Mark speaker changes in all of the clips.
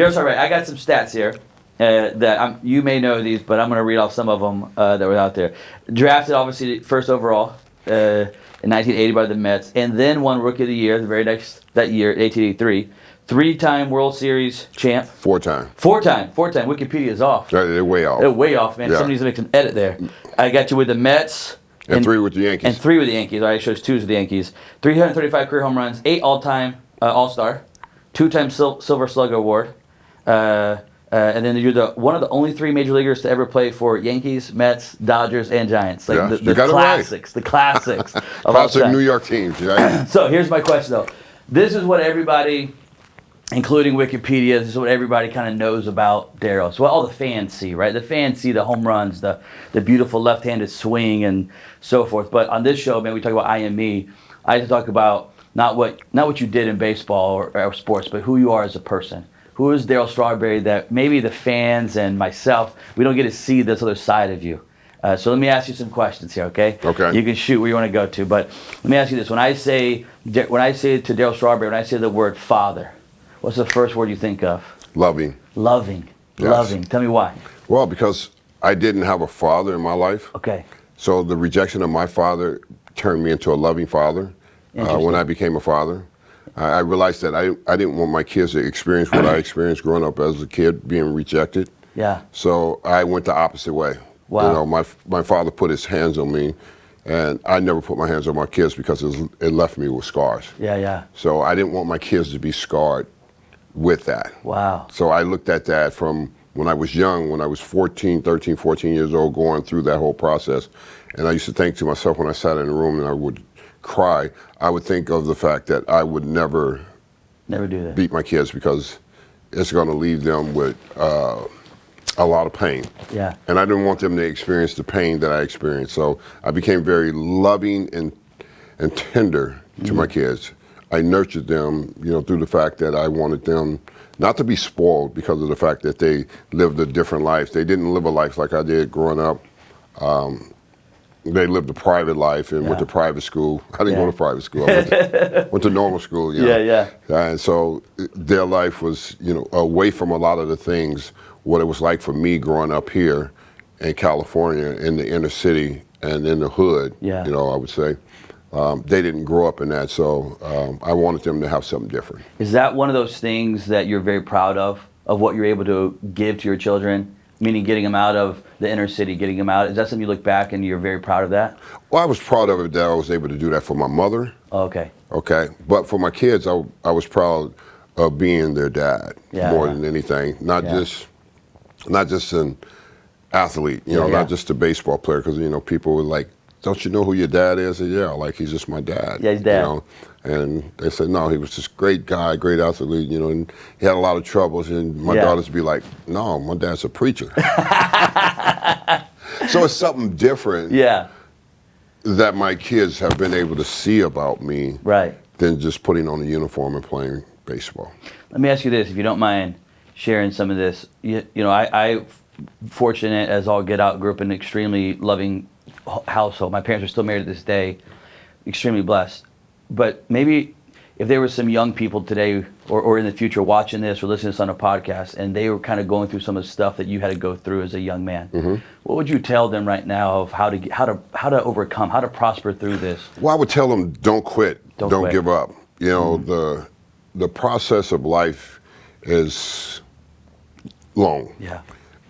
Speaker 1: Darryl Strawberry, I got some stats here. You may know these, but I'm going to read off some of them that were out there. Drafted, obviously, first overall in 1980 by the Mets, and then won Rookie of the Year the very next that year, 1883. Three-time World Series champ.
Speaker 2: Four-time.
Speaker 1: Wikipedia is off.
Speaker 2: They're way off.
Speaker 1: They're way off, man.
Speaker 2: Yeah.
Speaker 1: Somebody needs to make some edit there. I got you with the Mets.
Speaker 2: And 3 with the Yankees.
Speaker 1: And 3 with the Yankees. All right, shows 2 with the Yankees. 335 career home runs, 8 all-time All-Star, 2-time Silver Slugger Award. And then you're one of the only 3 major leaguers to ever play for Yankees, Mets, Dodgers, and Giants. Like the classics. The classics.
Speaker 2: Classic New York teams, right?
Speaker 1: So here's my question, though. This is what everybody, including Wikipedia, this is what everybody kind of knows about Darryl. It's what all the fans see, right? The fans see the home runs, the beautiful left-handed swing, and so forth. But on this show, man, we talk about I Am Me. I like to talk about not what you did in baseball or sports, but who you are as a person. Who is Darryl Strawberry that maybe the fans and myself, we don't get to see this other side of you. So let me ask you some questions here, okay?
Speaker 2: Okay.
Speaker 1: You can shoot where you want to go to, but let me ask you this. When I say to Darryl Strawberry, when I say the word father, what's the first word you think of?
Speaker 2: Loving.
Speaker 1: Loving.
Speaker 2: Yes.
Speaker 1: Loving. Tell me why.
Speaker 2: Well, because I didn't have a father in my life.
Speaker 1: Okay.
Speaker 2: So the rejection of my father turned me into a loving father when I became a father. I realized that I didn't want my kids to experience what I experienced growing up as a kid, being rejected.
Speaker 1: Yeah.
Speaker 2: So I went the opposite way.
Speaker 1: Wow.
Speaker 2: You know, my father put his hands on me, and I never put my hands on my kids because it left me with scars.
Speaker 1: Yeah, yeah.
Speaker 2: So I didn't want my kids to be scarred with that.
Speaker 1: Wow.
Speaker 2: So I looked at that from when I was young, when I was 13, 14 years old, going through that whole process. And I used to think to myself when I sat in the room and I would cry, I would think of the fact that I would never
Speaker 1: do that.
Speaker 2: Beat my kids because it's going to leave them with a lot of pain.
Speaker 1: Yeah.
Speaker 2: And I didn't want them to experience the pain that I experienced. So I became very loving and tender to my kids. I nurtured them, you know, through the fact that I wanted them not to be spoiled because of the fact that they lived a different life. They didn't live a life like I did growing up. They lived a private life and went to private school. I didn't go to private school. I went to normal school. You know?
Speaker 1: Yeah.
Speaker 2: And so their life was, you know, away from a lot of the things, what it was like for me growing up here in California, in the inner city and in the hood, you know, I would say. They didn't grow up in that, so I wanted them to have something different.
Speaker 1: Is that one of those things that you're very proud of what you're able to give to your children? Meaning getting them out of the inner city, getting them out. Is that something you look back and you're very proud of that?
Speaker 2: Well, I was proud of it that I was able to do that for my mother.
Speaker 1: Oh, okay.
Speaker 2: Okay. But for my kids, I was proud of being their dad more than anything. Not just an athlete, you know, not just a baseball player, because, you know, people were like, don't you know who your dad is? I said, yeah, like, he's just my dad.
Speaker 1: Yeah, he's dad.
Speaker 2: You know? And they said, no, he was just a great guy, great athlete, you know, and he had a lot of troubles. And my daughters would be like, no, my dad's a preacher. So it's something different that my kids have been able to see about me than just putting on a uniform and playing baseball.
Speaker 1: Let me ask you this, if you don't mind sharing some of this. You know, I fortunate as all get out, grew up in an extremely loving household. My parents are still married to this day, extremely blessed. But maybe if there were some young people today or in the future watching this or listening to this on a podcast and they were kind of going through some of the stuff that you had to go through as a young man, what would you tell them right now of how to overcome, how to prosper through this?
Speaker 2: Well, I would tell them, don't quit, don't give up. You know, the process of life is long. Yeah.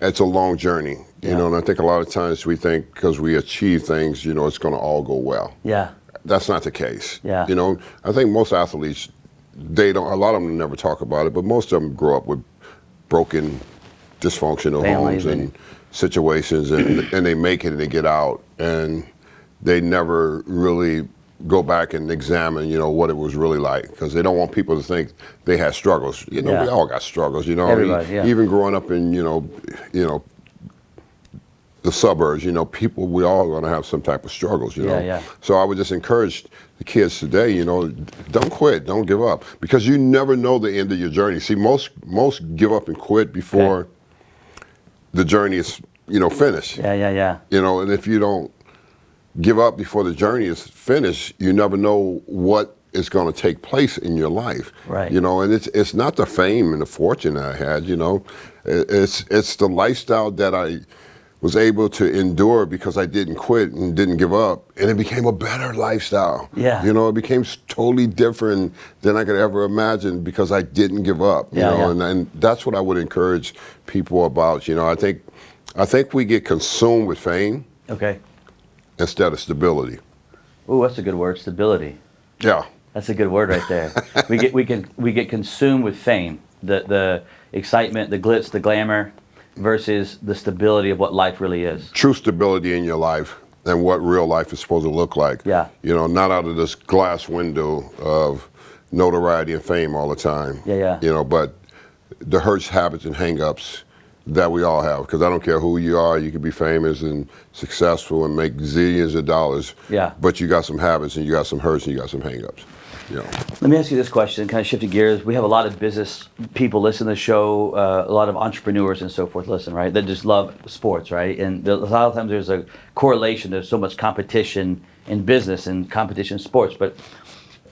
Speaker 2: It's a long journey, you know, and I think a lot of times we think because we achieve things, you know, it's going to all go well. Yeah. That's not the case. Yeah. You know, I think most athletes, a lot of them never talk about it, but most of them grow up with broken, dysfunctional homes and situations, and they make it and they get out, and they never really go back and examine, you know, what it was really like, because they don't want people to think they had struggles. You know, we all got struggles, you know.
Speaker 1: Everybody,
Speaker 2: even growing up in, you know, the suburbs, you know, we all going to have some type of struggles, you know. So I would just encourage the kids today, you know, don't quit, don't give up, because you never know the end of your journey. See, most give up and quit before the journey is, you know, finished. You know, and if you don't give up before the journey is finished, you never know what is going to take place in your life.
Speaker 1: Right.
Speaker 2: You know, and it's not the fame and the fortune that I had, you know. It's the lifestyle that I was able to endure because I didn't quit and didn't give up, and it became a better lifestyle.
Speaker 1: Yeah.
Speaker 2: You know, it became totally different than I could ever imagine because I didn't give up. You know, and that's what I would encourage people about. You know, I think we get consumed with fame.
Speaker 1: Okay.
Speaker 2: Instead of stability.
Speaker 1: Oh, that's a good word, stability.
Speaker 2: Yeah.
Speaker 1: That's a good word right there. we get consumed with fame, the excitement, the glitz, the glamour, versus the stability of what life really is.
Speaker 2: True stability in your life and what real life is supposed to look like.
Speaker 1: Yeah.
Speaker 2: You know, not out of this glass window of notoriety and fame all the time.
Speaker 1: Yeah.
Speaker 2: You know, but the hurts, habits, and hang-ups that we all have, because I don't care who you are, you can be famous and successful and make zillions of dollars.
Speaker 1: Yeah.
Speaker 2: But you got some habits and you got some hurts and you got some hang-ups. You know.
Speaker 1: Let me ask you this question, kind of shifting gears. We have a lot of business people listen to the show, a lot of entrepreneurs and so forth listen, right? That just love sports, right? And a lot of times there's a correlation. There's so much competition in business and competition in sports. But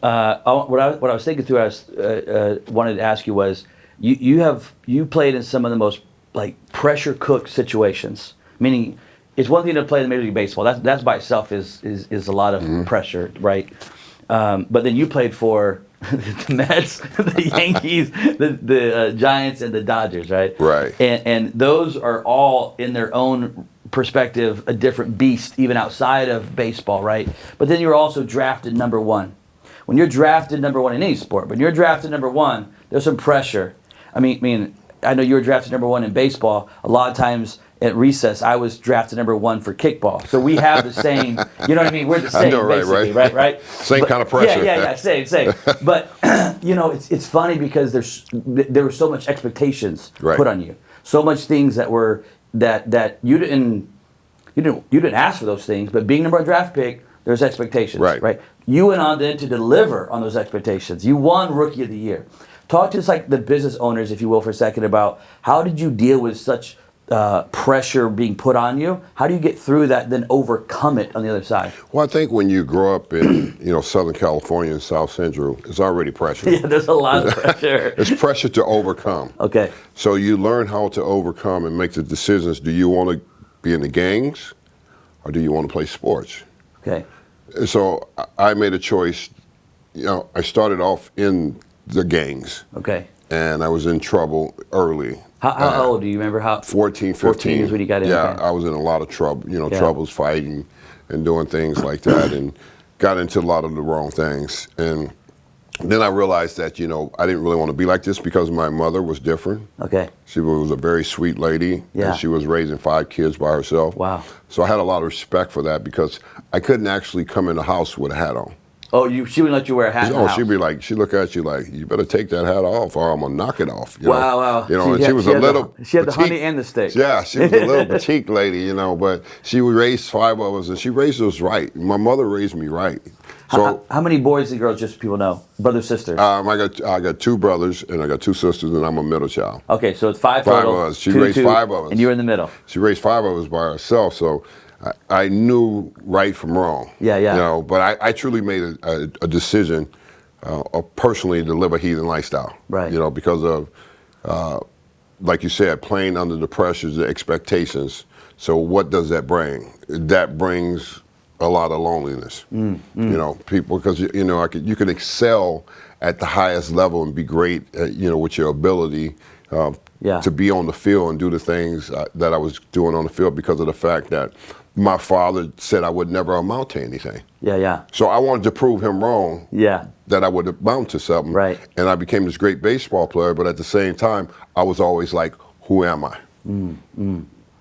Speaker 1: what I was thinking through, wanted to ask you was, you played in some of the most like pressure cooked situations. Meaning, it's one thing to play in Major League Baseball. That's by itself is a lot of pressure, right? But then you played for the Mets, the Yankees, the Giants, and the Dodgers, right?
Speaker 2: Right.
Speaker 1: And those are all, in their own perspective, a different beast, even outside of baseball, right? But then you're also drafted number one. When you're drafted number one in any sport, when you're drafted number one, there's some pressure. I mean, I know you were drafted number one in baseball. A lot of times at recess, I was drafted number one for kickball. So we have the same, you know what I mean? We're the same,
Speaker 2: know,
Speaker 1: basically, right?
Speaker 2: Same kind of pressure.
Speaker 1: Yeah, same. But, you know, it's funny because there were so much expectations put on you. So much things that were, that you didn't ask for those things, but being number one draft pick, there's expectations, right? You went on then to deliver on those expectations. You won Rookie of the Year. Talk to us like the business owners, if you will, for a second about how did you deal with such pressure being put on you? How do you get through that, then overcome it on the other side?
Speaker 2: Well, I think when you grow up in Southern California and South Central, it's already pressure.
Speaker 1: Yeah, there's a lot of pressure.
Speaker 2: It's pressure to overcome.
Speaker 1: Okay.
Speaker 2: So you learn how to overcome and make the decisions. Do you want to be in the gangs, or do you want to play sports?
Speaker 1: Okay.
Speaker 2: So I made a choice. You know, I started off in the gangs.
Speaker 1: Okay.
Speaker 2: And I was in trouble early.
Speaker 1: How old do you remember?
Speaker 2: 14, 15.
Speaker 1: 14 is when you got in.
Speaker 2: Yeah,
Speaker 1: okay.
Speaker 2: I was in a lot of trouble, troubles, fighting and doing things like that, and got into a lot of the wrong things. And then I realized that, I didn't really want to be like this because my mother was different.
Speaker 1: Okay.
Speaker 2: She was a very sweet lady, and she was raising 5 kids by herself.
Speaker 1: Wow.
Speaker 2: So I had a lot of respect for that because I couldn't actually come in the house with a hat on.
Speaker 1: Oh, she wouldn't let you wear a hat in the house.
Speaker 2: She'd be like, she'd look at you like, you better take that hat off or I'm going to knock it off.
Speaker 1: Wow.
Speaker 2: And she was a little
Speaker 1: She had the honey and the stick.
Speaker 2: Yeah, she was a little petite lady, but she raised 5 of us and she raised us right. My mother raised me right. So
Speaker 1: how many boys and girls, just so people know? Brothers, sisters?
Speaker 2: I got 2 brothers and I got 2 sisters and I'm a middle child.
Speaker 1: Okay, so it's 5 total.
Speaker 2: 5 of us. She raised 5 of us.
Speaker 1: And you were in the middle.
Speaker 2: She raised 5 of us by herself, so I knew right from wrong.
Speaker 1: Yeah.
Speaker 2: But I truly made a decision personally to live a heathen lifestyle.
Speaker 1: Right.
Speaker 2: Because of, like you said, playing under the pressures, the expectations. So what does that bring? That brings a lot of loneliness. People, because you can excel at the highest level and be great, with your ability to be on the field and do the things that I was doing on the field because of the fact that my father said I would never amount to anything.
Speaker 1: Yeah.
Speaker 2: So I wanted to prove him wrong.
Speaker 1: Yeah.
Speaker 2: That I would amount to something.
Speaker 1: Right.
Speaker 2: And I became this great baseball player, but at the same time, I was always like, who am I?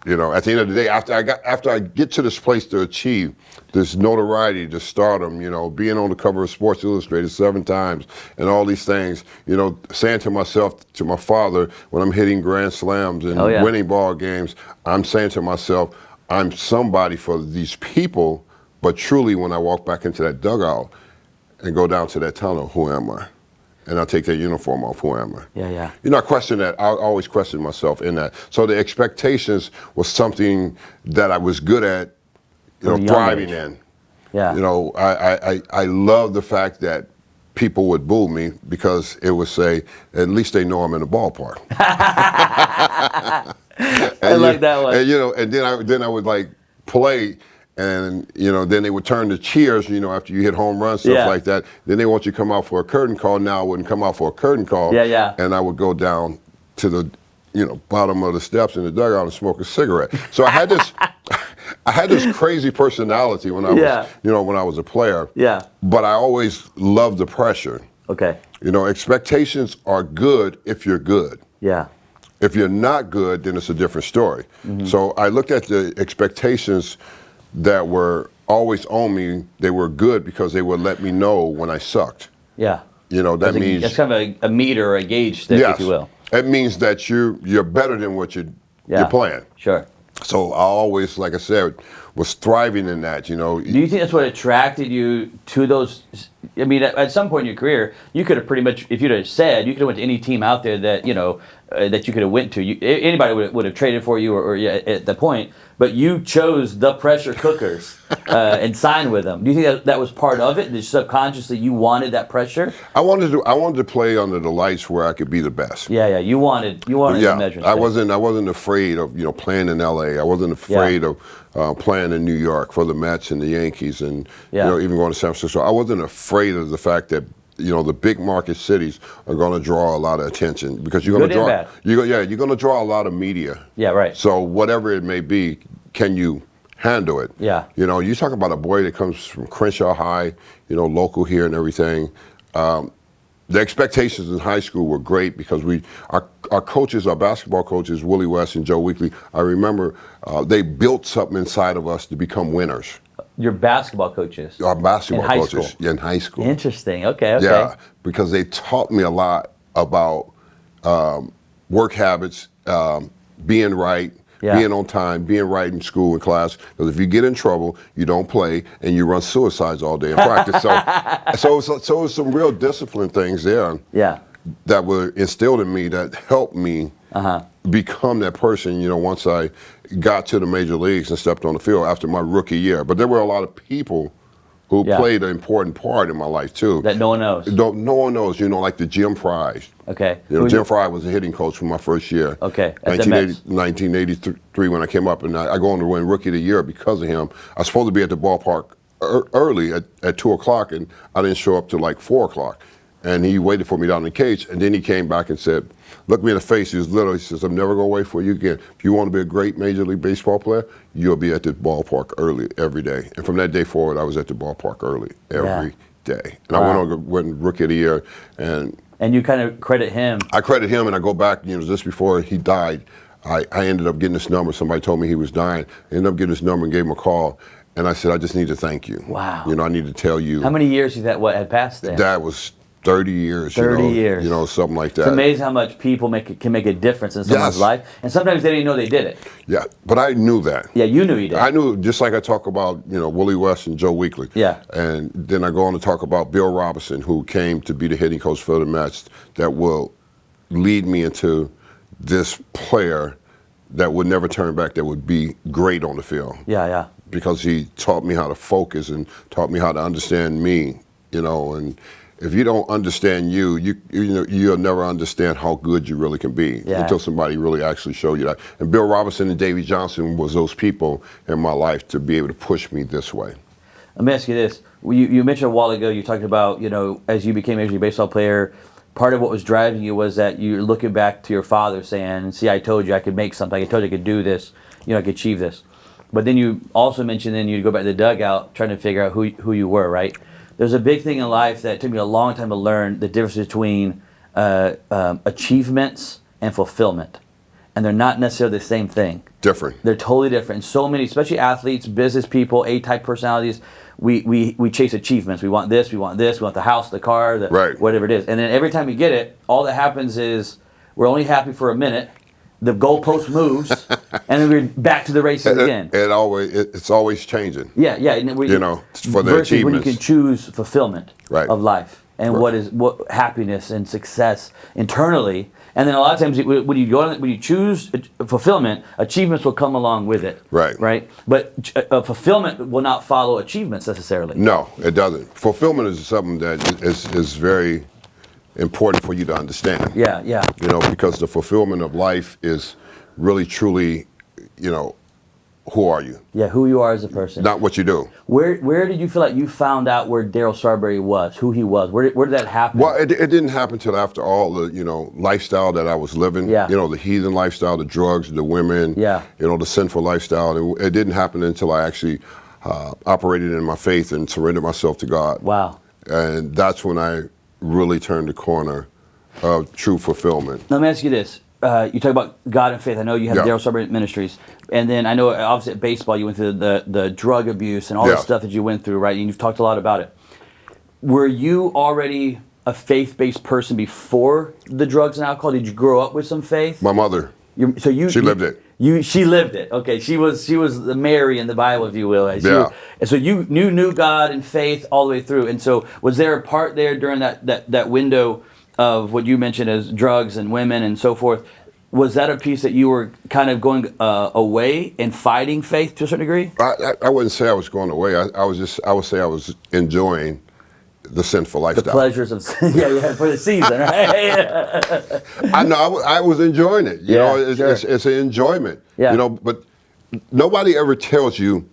Speaker 2: At the end of the day, after I get to this place to achieve this notoriety, this stardom, being on the cover of Sports Illustrated 7 times and all these things, saying to myself, to my father, when I'm hitting grand slams and winning ball games, I'm saying to myself, I'm somebody for these people, but truly when I walk back into that dugout and go down to that tunnel, who am I? And I take that uniform off, who am I?
Speaker 1: Yeah.
Speaker 2: I question that. I always question myself in that. So the expectations was something that I was good at, thriving in.
Speaker 1: Yeah.
Speaker 2: I love the fact that people would boo me because it would say, at least they know I'm in the ballpark.
Speaker 1: I like that one.
Speaker 2: And then I would like play, and then they would turn to cheers, after you hit home runs, stuff like that. Then they want you to come out for a curtain call. Now I wouldn't come out for a curtain call.
Speaker 1: Yeah.
Speaker 2: And I would go down to the bottom of the steps in the dugout and smoke a cigarette. So I had this I had this crazy personality when I was when I was a player.
Speaker 1: Yeah.
Speaker 2: But I always loved the pressure.
Speaker 1: Okay.
Speaker 2: Expectations are good if you're good.
Speaker 1: Yeah.
Speaker 2: If you're not good, then it's a different story. Mm-hmm. So I looked at the expectations that were always on me. They were good because they would let me know when I sucked.
Speaker 1: Yeah.
Speaker 2: That means
Speaker 1: it's kind of a meter or a gauge stick, if you will.
Speaker 2: It means that you're better than what you're playing.
Speaker 1: Sure.
Speaker 2: So I always, like I said, was thriving in that. Do
Speaker 1: you think that's what attracted you to those? I mean, at some point in your career, you could have pretty much, if you'd have said, you could have went to any team out there that that you could have went to. Anybody would have traded for you, or at the point. But you chose the pressure cookers and signed with them. Do you think that was part of it? That subconsciously you wanted that pressure?
Speaker 2: I wanted to play under the lights where I could be the best.
Speaker 1: Yeah. You wanted the measure.
Speaker 2: I wasn't afraid of playing in L.A. I wasn't afraid of playing in New York for the Mets and the Yankees, and even going to San Francisco. I wasn't afraid of the fact that the big market cities are going to draw a lot of attention because you're going to draw. You're going to draw a lot of media.
Speaker 1: Yeah, right.
Speaker 2: So whatever it may be, can you handle it?
Speaker 1: Yeah.
Speaker 2: You talk about a boy that comes from Crenshaw High, local here and everything. The expectations in high school were great because our coaches, our basketball coaches, Willie West and Joe Weekly, I remember they built something inside of us to become winners.
Speaker 1: Your basketball coaches?
Speaker 2: Our basketball
Speaker 1: in high
Speaker 2: coaches.
Speaker 1: School.
Speaker 2: Yeah, in high school.
Speaker 1: Interesting. Okay.
Speaker 2: Yeah, because they taught me a lot about work habits, being right, being on time, being right in school and class. Because if you get in trouble, you don't play and you run suicides all day in practice. So it was some real discipline things there.
Speaker 1: Yeah.
Speaker 2: That were instilled in me that helped me become that person, once I got to the major leagues and stepped on the field after my rookie year. But there were a lot of people who played an important part in my life too.
Speaker 1: That no one knows.
Speaker 2: No one knows, like the Jim Fry.
Speaker 1: Okay.
Speaker 2: Jim Fry was a hitting coach for my first year.
Speaker 1: Okay.
Speaker 2: 1983 when I came up, and I go on to win Rookie of the Year because of him. I was supposed to be at the ballpark early at 2 o'clock, and I didn't show up till like 4 o'clock. And he waited for me down in the cage, and then he came back and said, looked me in the face, he says, I'm never going to wait for you again. If you want to be a great Major League Baseball player, you'll be at the ballpark early every day. And from that day forward, I was at the ballpark early every day. And I went on Rookie of the Year. And
Speaker 1: you kind of credit him.
Speaker 2: I credit him, and I go back, just before he died, I ended up getting this number. Somebody told me he was dying. I ended up getting this number and gave him a call. And I said, I just need to thank you.
Speaker 1: Wow.
Speaker 2: I need to tell you.
Speaker 1: How many years had passed then?
Speaker 2: That was 30 years.
Speaker 1: 30 years.
Speaker 2: Something like that.
Speaker 1: It's amazing how much people can make a difference in someone's life. And sometimes they didn't even know they did it.
Speaker 2: Yeah, but I knew that.
Speaker 1: Yeah, you knew you did.
Speaker 2: I knew, just like I talk about, Willie West and Joe Weekly.
Speaker 1: Yeah.
Speaker 2: And then I go on to talk about Bill Robinson, who came to be the hitting coach for the Mets, that will lead me into this player that would never turn back, that would be great on the field.
Speaker 1: Yeah.
Speaker 2: Because he taught me how to focus and taught me how to understand me, and if you don't understand you'll never understand how good you really can be until somebody really actually show you that. And Bill Robinson and Davey Johnson was those people in my life to be able to push me this way.
Speaker 1: Let me ask you this. You mentioned a while ago, you talked about, as you became a Major League Baseball player, part of what was driving you was that you're looking back to your father saying, see, I told you I could make something. I told you I could do this. I could achieve this. But then you also mentioned then you'd go back to the dugout trying to figure out who you were, right? There's a big thing in life that took me a long time to learn, the difference between achievements and fulfillment. And they're not necessarily the same thing.
Speaker 2: Different.
Speaker 1: They're totally different. So many, especially athletes, business people, A-type personalities, we chase achievements. We want this, we want the house, the car, whatever it is. And then every time we get it, all that happens is we're only happy for a minute. The goalpost moves, and then we're back to the races again.
Speaker 2: It's always changing.
Speaker 1: Yeah.
Speaker 2: For the
Speaker 1: versus
Speaker 2: achievements.
Speaker 1: when you can choose fulfillment
Speaker 2: of
Speaker 1: life and what happiness and success internally, And then a lot of times when you choose fulfillment, achievements will come along with it.
Speaker 2: Right.
Speaker 1: Right. But fulfillment will not follow achievements necessarily.
Speaker 2: No, it doesn't. Fulfillment is something that is very important for you to understand.
Speaker 1: Yeah, yeah.
Speaker 2: You know, because the fulfillment of life is really, truly, you know, who are you?
Speaker 1: Yeah, who you are as a person.
Speaker 2: Not what you do.
Speaker 1: Where did you feel like you found out where Darryl Strawberry was, who he was? Where did that happen?
Speaker 2: Well, it didn't happen till after all the, you know, lifestyle that I was living.
Speaker 1: Yeah.
Speaker 2: You know, the heathen lifestyle, the drugs, the women.
Speaker 1: Yeah.
Speaker 2: You know, the sinful lifestyle. It didn't happen until I actually operated in my faith and surrendered myself to God.
Speaker 1: Wow.
Speaker 2: And that's when I really turned the corner of true fulfillment.
Speaker 1: Let me ask you this. You talk about God and faith. I know you have Darryl Strawberry Ministries. And then I know, obviously, at baseball, you went through the drug abuse and all the stuff that you went through, right? And you've talked a lot about it. Were you already a faith-based person before the drugs and alcohol? Did you grow up with some faith?
Speaker 2: My mother. She lived it.
Speaker 1: She lived it. Okay, she was the Mary in the Bible, if you will. And so you knew God and faith all the way through. And so was there a part there during that window of what you mentioned as drugs and women and so forth? Was that a piece that you were kind of going away and fighting faith to a certain degree?
Speaker 2: I wouldn't say I was going away. I would say I was enjoying the sinful lifestyle.
Speaker 1: The pleasures of for the season, right?
Speaker 2: I know I was enjoying it. You know, it's an enjoyment. Yeah. You know, but nobody ever tells you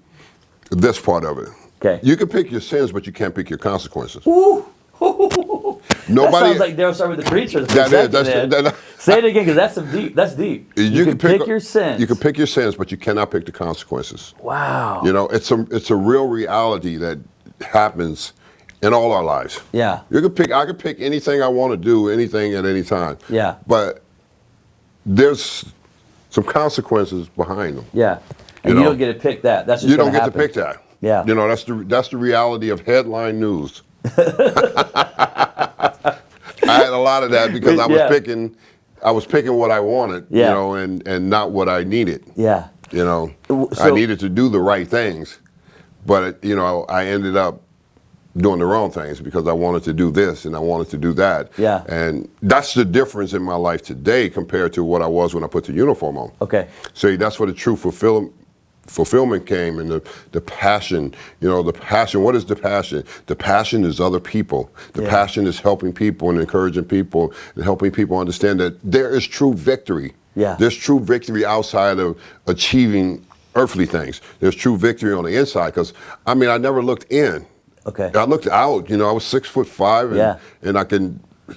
Speaker 2: this part of it.
Speaker 1: Okay.
Speaker 2: You can pick your sins, but you can't pick your consequences.
Speaker 1: Ooh.
Speaker 2: Nobody.
Speaker 1: That sounds like Darryl Strawberry the preacher. Say it again, because that's deep.
Speaker 2: You can pick
Speaker 1: your sins.
Speaker 2: You can pick your sins, but you cannot pick the consequences.
Speaker 1: Wow.
Speaker 2: You know, it's a real reality that happens in all our lives.
Speaker 1: Yeah.
Speaker 2: I can pick anything I want to do, anything at any time.
Speaker 1: Yeah.
Speaker 2: But there's some consequences behind them.
Speaker 1: Yeah. And you don't get to pick that. That's just
Speaker 2: you don't get
Speaker 1: happen.
Speaker 2: to pick that.
Speaker 1: Yeah.
Speaker 2: You know, that's the reality of headline news. I had a lot of that because I was picking what I wanted, you know, and not what I needed.
Speaker 1: Yeah.
Speaker 2: You know, I needed to do the right things, but you know, I ended up doing the wrong things because I wanted to do this and I wanted to do that.
Speaker 1: Yeah.
Speaker 2: And that's the difference in my life today compared to what I was when I put the uniform on.
Speaker 1: Okay.
Speaker 2: So that's where the true fulfillment came, and the passion. You know, the passion. What is the passion? The passion is other people. The passion is helping people and encouraging people and helping people understand that there is true victory.
Speaker 1: Yeah.
Speaker 2: There's true victory outside of achieving earthly things. There's true victory on the inside, because I never looked in.
Speaker 1: Okay.
Speaker 2: I looked out. You know, I was 6'5", and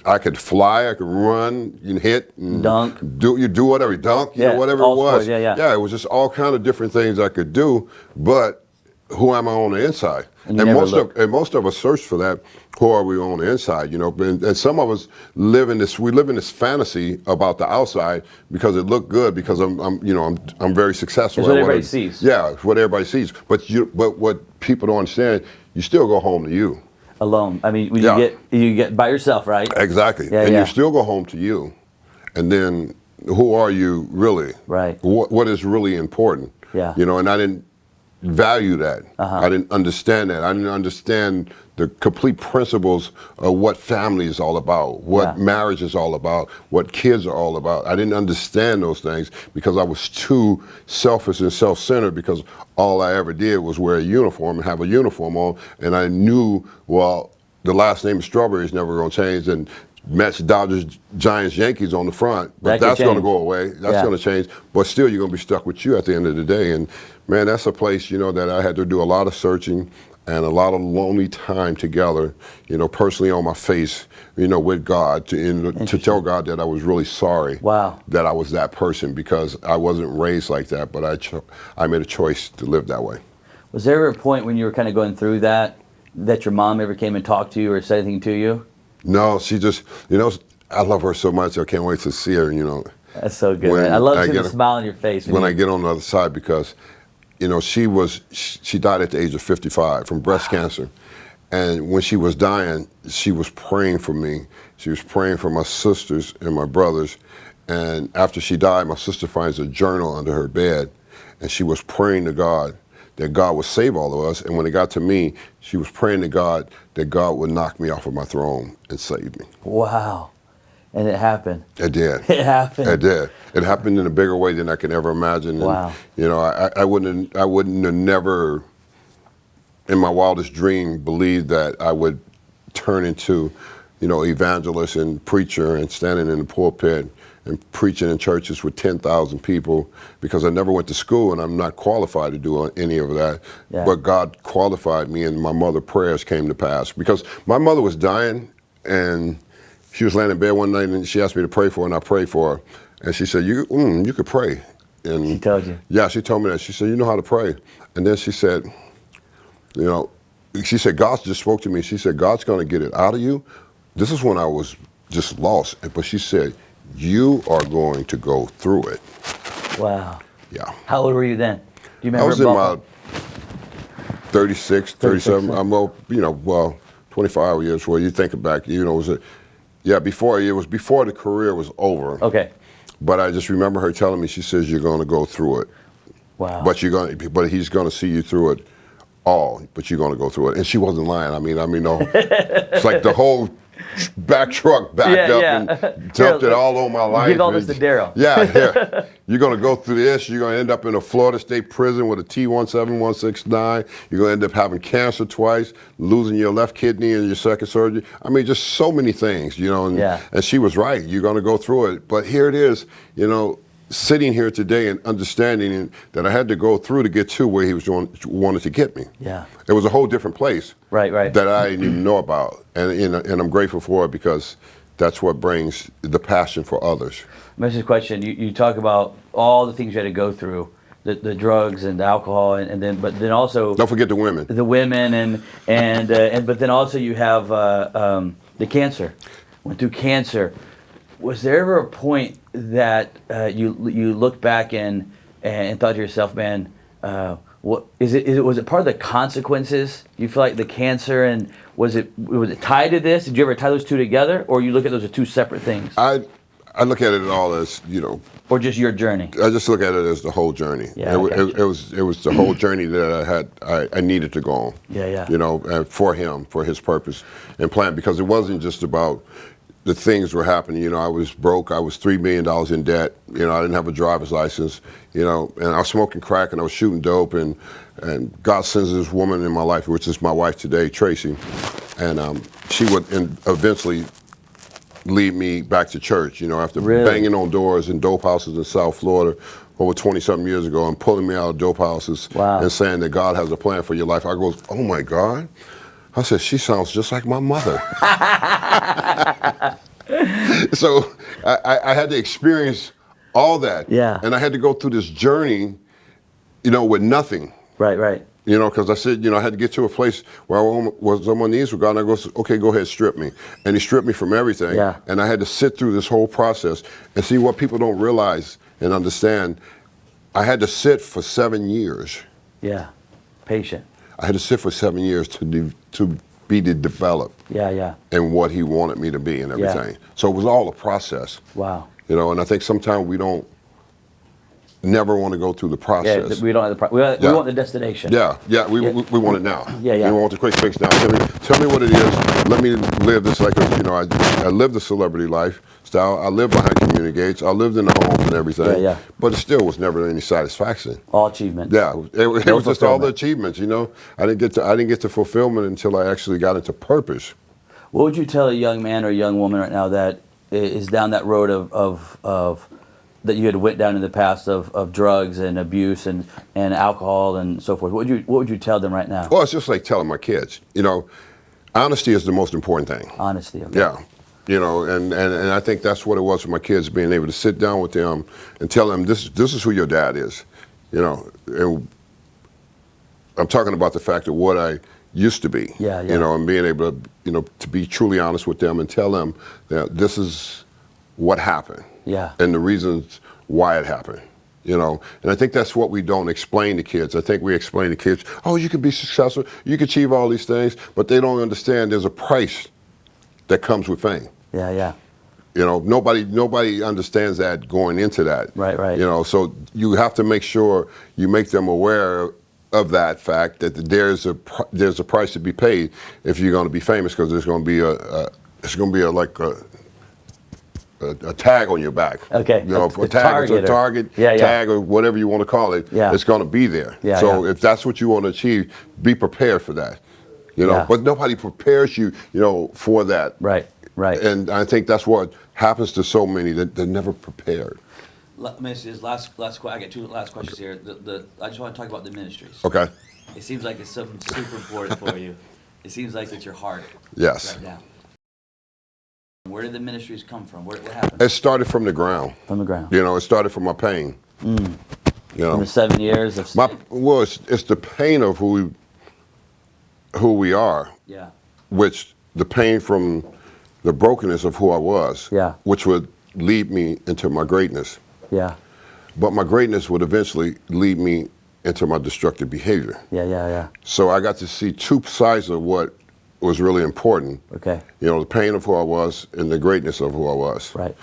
Speaker 2: I could fly, I could run, you can hit, and
Speaker 1: dunk,
Speaker 2: do whatever, dunk, you know, whatever it was.
Speaker 1: Sports,
Speaker 2: it was just all kind of different things I could do. But who am I on the inside? And most of us search for that. Who are we on the inside? You know, and some of us live in this fantasy about the outside because it looked good, because I'm very successful.
Speaker 1: It's what everybody sees.
Speaker 2: Yeah, it's what everybody sees. But what people don't understand, you still go home to you.
Speaker 1: Alone. I mean, you get by yourself, right?
Speaker 2: Exactly. And you still go home to you. And then who are you really?
Speaker 1: Right.
Speaker 2: What is really important?
Speaker 1: Yeah.
Speaker 2: You know, and I didn't value that. I didn't understand that. I didn't understand the complete principles of what family is all about, what marriage is all about, what kids are all about. I didn't understand those things because I was too selfish and self-centered, because all I ever did was wear a uniform and have a uniform on, and I knew, well, the last name of Strawberry is never going to change, and Mets, Dodgers, Giants, Yankees on the front, but that's going to go away. That's going to change, but still you're going to be stuck with you at the end of the day. And man, that's a place, you know, that I had to do a lot of searching and a lot of lonely time together, you know, personally on my face, you know, with God, to tell God that I was really sorry that I was that person, because I wasn't raised like that, but I made a choice to live that way.
Speaker 1: Was there ever a point when you were kind of going through that your mom ever came and talked to you or said anything to you?
Speaker 2: No, she just, you know, I love her so much. I can't wait to see her, you know.
Speaker 1: That's so good, man. I love to see the smile on your face.
Speaker 2: When I get on the other side, because, you know, she died at the age of 55 from breast cancer. And when she was dying, she was praying for me. She was praying for my sisters and my brothers. And after she died, my sister finds a journal under her bed, and she was praying to God that God would save all of us. And when it got to me, she was praying to God that God would knock me off of my throne and save me.
Speaker 1: Wow. And it happened.
Speaker 2: It did.
Speaker 1: It happened.
Speaker 2: It did. It happened in a bigger way than I could ever imagine.
Speaker 1: Wow.
Speaker 2: And, I wouldn't have never, in my wildest dream, believed that I would turn into, evangelist and preacher and standing in the pulpit and preaching in churches with 10,000 people, because I never went to school and I'm not qualified to do any of that. Yeah. But God qualified me, and my mother's prayers came to pass, because my mother was dying, and she was laying in bed one night and she asked me to pray for her, and I prayed for her. And she said, you could pray. And
Speaker 1: she told you?
Speaker 2: Yeah, she told me that. She said, you know how to pray. And then she said, she said, God just spoke to me. She said, God's going to get it out of you. This is when I was just lost. But she said, you are going to go through it.
Speaker 1: Wow.
Speaker 2: Yeah.
Speaker 1: How old were you then? Do you remember?
Speaker 2: I was in my 36, 37. I'm, 25 years. Well, you think back, it was before the career was over.
Speaker 1: Okay.
Speaker 2: But I just remember her telling me, she says, you're going to go through it.
Speaker 1: Wow.
Speaker 2: But he's going to see you through it all, but you're going to go through it. And she wasn't lying. It's like the whole back truck backed up and dumped it all over my life.
Speaker 1: Give all this to Darryl.
Speaker 2: Yeah. You're going to go through this. You're going to end up in a Florida State prison with a T-17169. You're going to end up having cancer twice, losing your left kidney and your second surgery. Just so many things, and she was right. You're going to go through it. But here it is, sitting here today and understanding that I had to go through to get to where he wanted to get me.
Speaker 1: Yeah.
Speaker 2: It was a whole different place.
Speaker 1: Right.
Speaker 2: That I didn't even know about. And I'm grateful for it, because that's what brings the passion for others. Mrs.
Speaker 1: Question, you talk about all the things you had to go through, the drugs and the alcohol, but then also...
Speaker 2: Don't forget the women.
Speaker 1: The women, but then also you have the cancer. Went through cancer. Was there ever a point that you looked back and thought to yourself, man, what was it part of the consequences? You feel like the cancer, and was it tied to this? Did you ever tie those two together, or you look at those as two separate things?
Speaker 2: I look at it all as,
Speaker 1: or just your journey.
Speaker 2: I just look at it as the whole journey.
Speaker 1: Yeah,
Speaker 2: it was the whole journey that I needed to go on.
Speaker 1: Yeah.
Speaker 2: For him, for his purpose and plan, because it wasn't just about the things were happening. I was broke. I was $3 million in debt. I didn't have a driver's license. And I was smoking crack, and I was shooting dope. And God sends this woman in my life, which is my wife today, Tracy. And she would eventually lead me back to church. After banging on doors in dope houses in South Florida over 20-something years ago, and pulling me out of dope houses.
Speaker 1: Wow.
Speaker 2: And saying that God has a plan for your life. I goes, oh my God. I said, she sounds just like my mother. So I had to experience all that.
Speaker 1: Yeah.
Speaker 2: And I had to go through this journey, with nothing.
Speaker 1: Right.
Speaker 2: Because I said, I had to get to a place where I was on my knees with God, and I goes, okay, go ahead, strip me. And he stripped me from everything.
Speaker 1: Yeah.
Speaker 2: And I had to sit through this whole process and see what people don't realize and understand. I had to sit for 7 years.
Speaker 1: Yeah. Patient.
Speaker 2: I had to sit for 7 years to be developed.
Speaker 1: Yeah.
Speaker 2: And what he wanted me to be and everything. Yeah. So it was all a process.
Speaker 1: Wow.
Speaker 2: And I think sometimes we don't never want to go through the process.
Speaker 1: Yeah, we don't have we want the destination.
Speaker 2: Yeah, we want it now.
Speaker 1: Yeah.
Speaker 2: We want the quick fix now. Tell me what it is. Let me live this like I lived the celebrity lifestyle. I lived behind community gates. I lived in the homes and everything.
Speaker 1: Yeah.
Speaker 2: But it still was never any satisfaction.
Speaker 1: All achievements.
Speaker 2: Yeah, it was just all the achievements. I didn't get to fulfillment until I actually got into purpose.
Speaker 1: What would you tell a young man or a young woman right now that is down that road of that you had went down in the past of drugs and abuse and alcohol and so forth? What would you tell them right now?
Speaker 2: Well, it's just like telling my kids. Honesty is the most important thing.
Speaker 1: Honesty. Okay.
Speaker 2: Yeah. And I think that's what it was for my kids, being able to sit down with them and tell them this is who your dad is. And I'm talking about the fact of what I used to be.
Speaker 1: Yeah.
Speaker 2: And being able to to be truly honest with them and tell them that this is what happened.
Speaker 1: Yeah.
Speaker 2: And the reasons why it happened. And I think that's what we don't explain to kids. I think we explain to kids, oh, you can be successful, you can achieve all these things, but they don't understand there's a price that comes with fame.
Speaker 1: Yeah.
Speaker 2: Nobody understands that going into that.
Speaker 1: Right.
Speaker 2: So you have to make sure you make them aware of that fact that there's a price to be paid if you're going to be famous, because there's going to be a tag on your back.
Speaker 1: Okay.
Speaker 2: You know, if a tag is a target, tag or whatever you want to call it, it's going to be there. So if that's what you want to achieve, be prepared for that. You know, but nobody prepares you, you know, for that.
Speaker 1: Right.
Speaker 2: And I think that's what happens to so many, that they're never prepared.
Speaker 1: Let me see this last. I got two last questions here. I just want to talk about the ministries.
Speaker 2: Okay.
Speaker 1: It seems like it's something super important for you. It seems like it's your heart.
Speaker 2: Yes.
Speaker 1: Right now. Where did the ministries come from? What happened?
Speaker 2: It started from the ground.
Speaker 1: From the ground.
Speaker 2: You know, it started from my pain. You know,
Speaker 1: from the 7 years of
Speaker 2: it's the pain of who we are.
Speaker 1: Yeah.
Speaker 2: Which the pain from the brokenness of who I was.
Speaker 1: Yeah.
Speaker 2: Which would lead me into my greatness.
Speaker 1: Yeah.
Speaker 2: But my greatness would eventually lead me into my destructive behavior.
Speaker 1: Yeah.
Speaker 2: So I got to see two sides of what was really important.
Speaker 1: Okay.
Speaker 2: You know, the pain of who I was and the greatness of who I was.
Speaker 1: Right.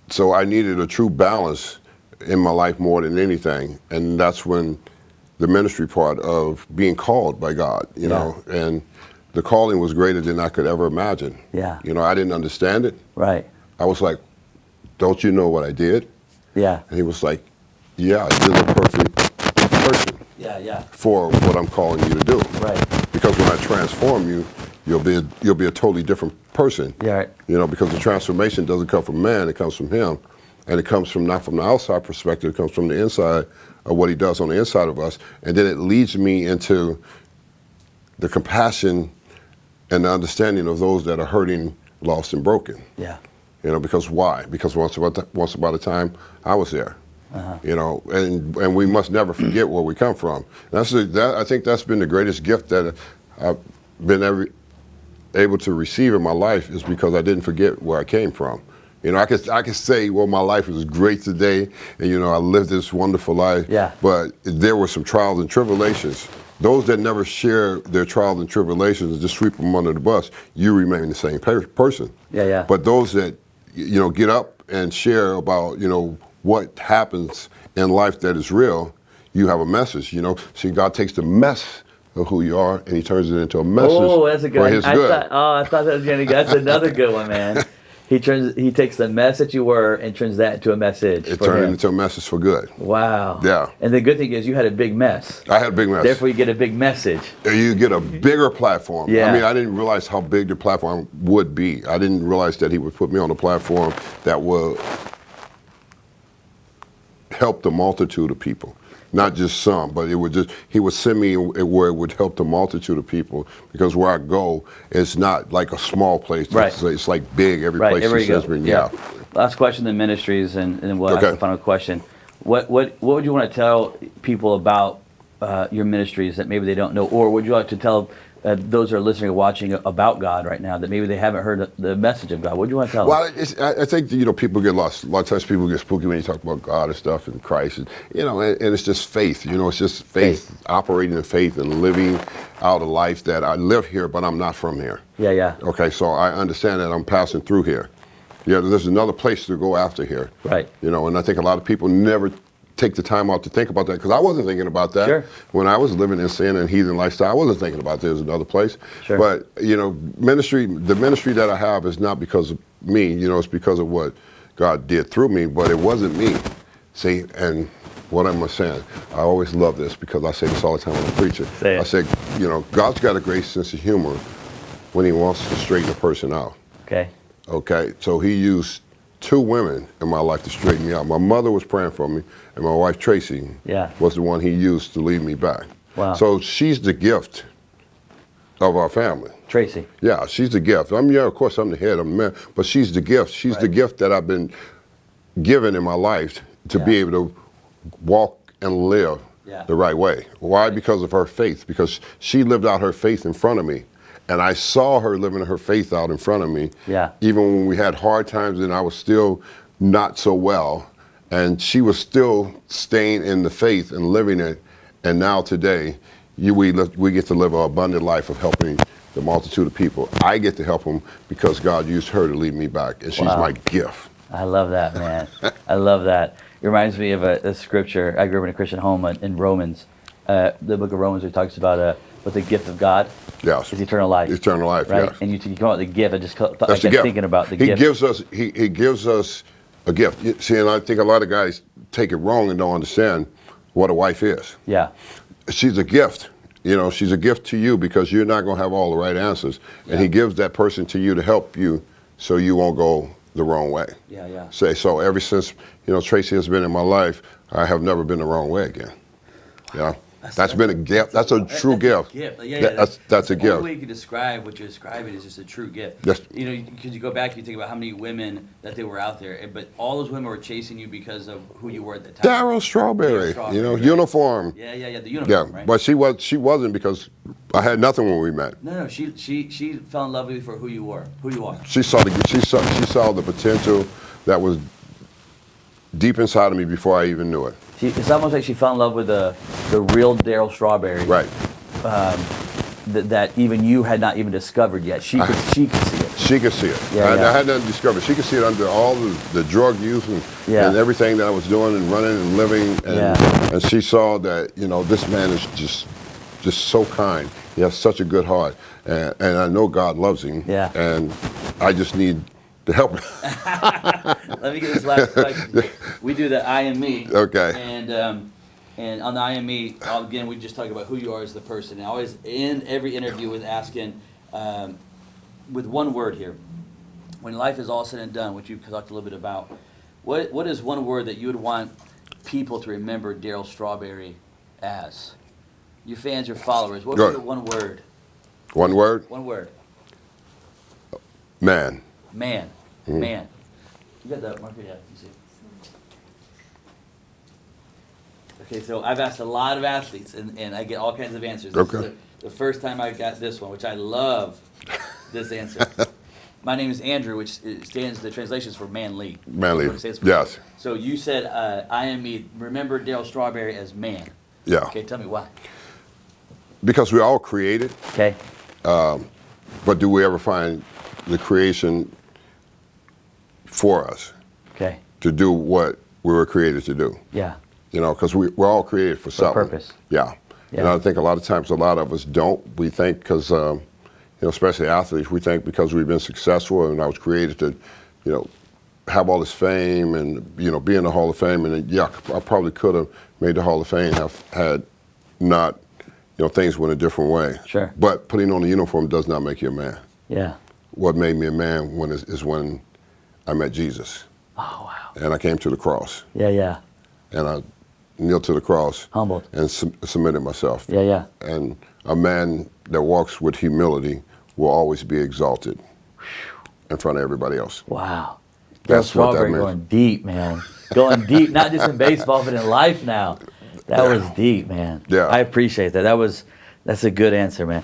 Speaker 2: So I needed a true balance in my life more than anything. And that's when the ministry part of being called by God, you know, and the calling was greater than I could ever imagine.
Speaker 1: Yeah.
Speaker 2: You know, I didn't understand it.
Speaker 1: Right.
Speaker 2: I was like, don't you know what I did?
Speaker 1: Yeah.
Speaker 2: And he was like, yeah, you're the perfect person.
Speaker 1: Yeah.
Speaker 2: For what I'm calling you to do.
Speaker 1: Right.
Speaker 2: Because when I transform you, you'll be a totally different person.
Speaker 1: Yeah. Right.
Speaker 2: You know, because the transformation doesn't come from man, it comes from him. And it comes from not from the outside perspective, it comes from the inside of what he does on the inside of us. And then it leads me into the compassion and the understanding of those that are hurting, lost, and broken.
Speaker 1: Yeah.
Speaker 2: You know, because why? Because once upon a time, I was there. You know, and we must never forget where we come from. I think that's been the greatest gift that I've been able to receive in my life, is because I didn't forget where I came from. You know, I could say, well, my life is great today, and you know, I lived this wonderful life.
Speaker 1: Yeah.
Speaker 2: But there were some trials and tribulations. Those that never share their trials and tribulations and just sweep them under the bus, you remain the same person.
Speaker 1: Yeah.
Speaker 2: But those that, you know, get up and share about, you know, what happens in life that is real, you have a message, you know. See, God takes the mess of who you are and he turns it into a message
Speaker 1: that's a good
Speaker 2: for his good.
Speaker 1: I thought that was going to go. That's another good one, man. He takes the mess that you were and turns that into a message.
Speaker 2: It turned it into a message for good.
Speaker 1: Wow.
Speaker 2: Yeah.
Speaker 1: And the good thing is you had a big mess.
Speaker 2: I had a big mess.
Speaker 1: Therefore, you get a big message.
Speaker 2: You get a bigger platform.
Speaker 1: Yeah.
Speaker 2: I mean, I didn't realize how big the platform would be. I didn't realize that he would put me on a platform that will help the multitude of people. Not just some, but he would send me where it would help the multitude of people, because where I go, it's not like a small place.
Speaker 1: Right.
Speaker 2: It's like big. Every place he sends me. Yeah.
Speaker 1: Last question, the ministries, and then we'll ask the final question. What would you want to tell people about your ministries that maybe they don't know, or would you like to tell those who are listening or watching about God right now that maybe they haven't heard the message of God? What do you want to tell them?
Speaker 2: Well, I think, you know, people get lost. A lot of times people get spooky when you talk about God and stuff and Christ, and, you know, and it's just faith. You know, it's just faith, operating in faith and living out a life that I live here, but I'm not from here.
Speaker 1: Yeah.
Speaker 2: Okay, so I understand that I'm passing through here. Yeah, there's another place to go after here.
Speaker 1: Right.
Speaker 2: You know, and I think a lot of people never take the time out to think about that, because I wasn't thinking about that.
Speaker 1: Sure.
Speaker 2: When I was living in sin and heathen lifestyle, I wasn't thinking about there's another place.
Speaker 1: Sure.
Speaker 2: But, you know, the ministry that I have is not because of me, you know, it's because of what God did through me, but it wasn't me. See, and what am I saying? I always love this, because I say this all the time when I'm preaching. I say, you know, God's got a great sense of humor when he wants to straighten a person out. Okay, so he used two women in my life to straighten me out. My mother was praying for me, and my wife Tracy was the one he used to lead me back.
Speaker 1: Wow.
Speaker 2: So she's the gift of our family.
Speaker 1: Tracy.
Speaker 2: Yeah, she's the gift. Of course I'm the head, I'm the man, but she's the gift. She's the gift that I've been given in my life to be able to walk and live the right way. Why? Because of her faith. Because she lived out her faith in front of me. And I saw her living her faith out in front of me. Yeah. Even when we had hard times and I was still not so well. And she was still staying in the faith and living it. And now today, we get to live an abundant life of helping the multitude of people. I get to help them because God used her to lead me back. And she's my gift.
Speaker 1: I love that, man. I love that. It reminds me of a scripture. I grew up in a Christian home in Romans. The book of Romans, where it talks about what the gift of God.
Speaker 2: Yes.
Speaker 1: Is eternal life.
Speaker 2: Eternal life,
Speaker 1: right?
Speaker 2: yes.
Speaker 1: And you come out with the gift. I just thought,
Speaker 2: That's the gift.
Speaker 1: thinking about the gift.
Speaker 2: He gives us a gift. See, and I think a lot of guys take it wrong and don't understand what a wife is.
Speaker 1: Yeah.
Speaker 2: She's a gift. You know, she's a gift to you because you're not going to have all the right answers. And he gives that person to you to help you so you won't go the wrong way.
Speaker 1: Yeah, yeah.
Speaker 2: So ever since, Tracy has been in my life, I have never been the wrong way again. Yeah. That's been a gift. That's a true gift. That's a gift.
Speaker 1: The only way you can describe what you're describing is just a true gift.
Speaker 2: Yes.
Speaker 1: Because you go back, you think about how many women that they were out there, but all those women were chasing you because of who you were at the time.
Speaker 2: Darryl Strawberry, right?
Speaker 1: Uniform. Yeah, the uniform.
Speaker 2: Yeah,
Speaker 1: right?
Speaker 2: but she wasn't because I had nothing when we met.
Speaker 1: No, she fell in love with you for who you are.
Speaker 2: She saw the potential that was deep inside of me before I even knew it.
Speaker 1: It's almost like she fell in love with the real Darryl Strawberry.
Speaker 2: Right.
Speaker 1: That even you had not even discovered yet. She could see it.
Speaker 2: She could see it. I had not discovered. She could see it under all the drug use and everything that I was doing and running and living. And she saw that, this man is just so kind. He has such a good heart. And I know God loves him.
Speaker 1: Yeah.
Speaker 2: And I just need to help him.
Speaker 1: Let me get this last question. We do the I and me.
Speaker 2: Okay.
Speaker 1: And on the I and me, again, we just talk about who you are as the person. And I always end every interview with asking, with one word here. When life is all said and done, which you've talked a little bit about, what is one word that you would want people to remember Darryl Strawberry as? Your fans, your followers. What would be one word?
Speaker 2: One word?
Speaker 1: One word.
Speaker 2: Man.
Speaker 1: Man. Mm-hmm. Man. You got that marker? Yeah, you see. Okay, so I've asked a lot of athletes, and I get all kinds of answers.
Speaker 2: Okay.
Speaker 1: This is the first time I got this one, which I love this answer. My name is Andrew, which the translations for manly.
Speaker 2: Manly, yes.
Speaker 1: So you said, I am me. Remember Darryl Strawberry as man.
Speaker 2: Yeah.
Speaker 1: Okay, tell me why.
Speaker 2: Because we're all created.
Speaker 1: Okay.
Speaker 2: But do we ever find the creation for us?
Speaker 1: Okay.
Speaker 2: To do what we were created to do.
Speaker 1: Yeah.
Speaker 2: Because we're all created for something.
Speaker 1: Purpose.
Speaker 2: Yeah. And I think a lot of times, a lot of us don't. We think because, especially athletes, we think because we've been successful and I was created to, have all this fame and, be in the Hall of Fame. And I probably could have made the Hall of Fame had not, things went a different way.
Speaker 1: Sure.
Speaker 2: But putting on the uniform does not make you a man.
Speaker 1: Yeah.
Speaker 2: What made me a man is when I met Jesus.
Speaker 1: Oh, wow.
Speaker 2: And I came to the cross.
Speaker 1: Yeah.
Speaker 2: And I kneeled to the cross.
Speaker 1: Humbled.
Speaker 2: And submitted myself.
Speaker 1: Yeah.
Speaker 2: And a man that walks with humility will always be exalted in front of everybody else.
Speaker 1: Wow.
Speaker 2: That's what that means.
Speaker 1: Going deep, man. Going deep, not just in baseball, but in life now. That was deep, man.
Speaker 2: Yeah.
Speaker 1: I appreciate that. That's a good answer, man.